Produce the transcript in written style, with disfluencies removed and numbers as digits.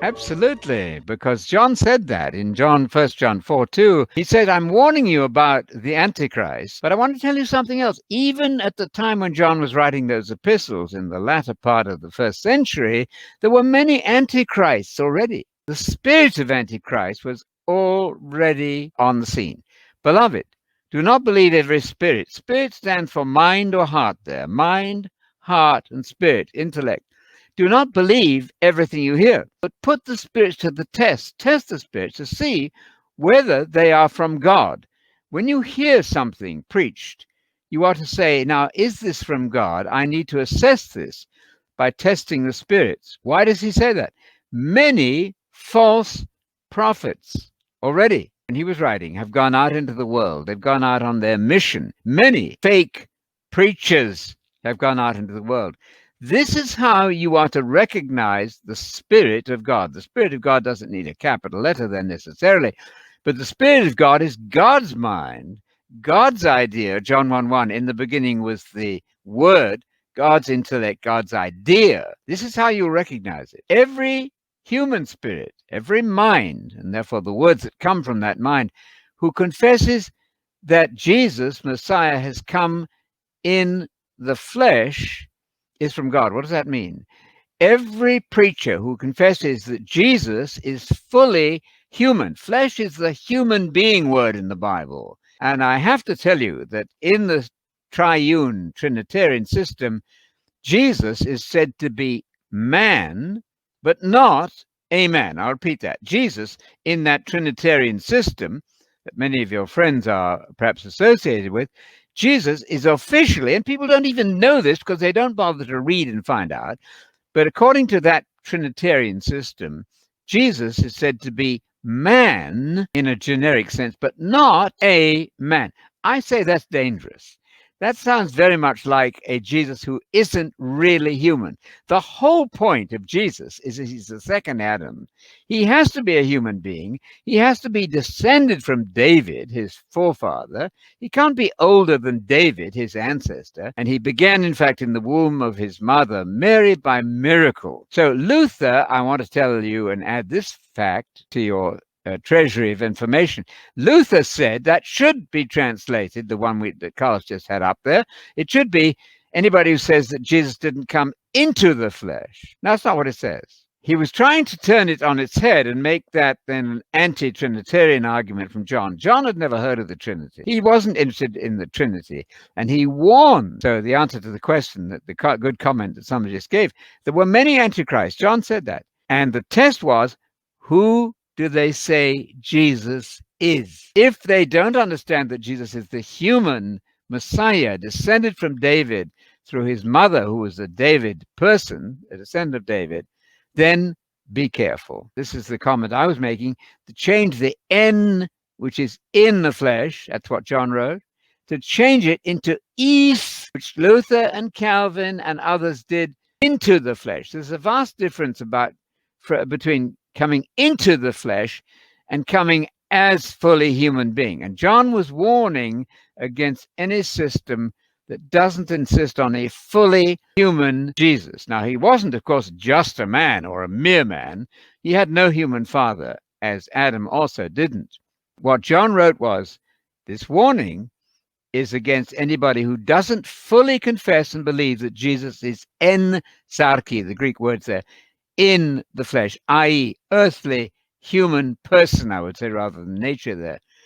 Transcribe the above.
Absolutely, because John said that in John, 1 John 4:2. He said, I'm warning you about the Antichrist, but I want to tell you something else. Even at the time when John was writing those epistles in the latter part of the first century, there were many Antichrists already. The spirit of Antichrist was already on the scene. Beloved, do not believe every spirit. Spirit stands for mind or heart there. Mind, heart, and spirit, intellect. Do not believe everything you hear, but put the spirits to the test. Test the spirits to see whether they are from God. When you hear something preached, you are to say, now, is this from God? I need to assess this by testing the spirits. Why does he say that? Many false prophets already, when he was writing, have gone out into the world. They've gone out on their mission. Many fake preachers have gone out into the world. This is how you are to recognize the Spirit of God. The Spirit of God doesn't need a capital letter there necessarily, but the Spirit of God is God's mind, God's idea. John 1:1, in the beginning was the Word, God's intellect, God's idea. This is how you recognize it. Every human spirit, every mind, and therefore the words that come from that mind, who confesses that Jesus, Messiah, has come in the flesh, is from God. What does that mean? Every preacher who confesses that Jesus is fully human, flesh is the human being word in the Bible. And I have to tell you that in the triune Trinitarian system, Jesus is said to be man, but not a man. I'll repeat that. Jesus, in that Trinitarian system that many of your friends are perhaps associated with, Jesus is officially, and people don't even know this because they don't bother to read and find out, but according to that Trinitarian system, Jesus is said to be man in a generic sense, but not a man. I say that's dangerous. That sounds very much like a Jesus who isn't really human. The whole point of Jesus is that he's the second Adam. He has to be a human being. He has to be descended from David, his forefather. He can't be older than David, his ancestor. And he began, in fact, in the womb of his mother, Mary, by miracle. So Luther, I want to tell you and add this fact to your treasury of information. Luther said that should be translated, the one that Carl's just had up there. It should be anybody who says that Jesus didn't come into the flesh. No, that's not what it says. He was trying to turn it on its head and make that then an anti-Trinitarian argument from John. John had never heard of the Trinity. He wasn't interested in the Trinity. And he warned, so the answer to the question, that the good comment that somebody just gave, there were many antichrists. John said that. And the test was, who do they say Jesus is? If they don't understand that Jesus is the human Messiah, descended from David through his mother, who was a David person, a descendant of David, then be careful. This is the comment I was making, to change the N, which is in the flesh, that's what John wrote, to change it into eis, which Luther and Calvin and others did, into the flesh. There's a vast difference between coming into the flesh and coming as fully human being. And John was warning against any system that doesn't insist on a fully human Jesus. Now, he wasn't, of course, just a man or a mere man. He had no human father, as Adam also didn't. What John wrote was, this warning is against anybody who doesn't fully confess and believe that Jesus is en sarki, the Greek words there, in the flesh, i.e., earthly human person, I would say, rather than nature there.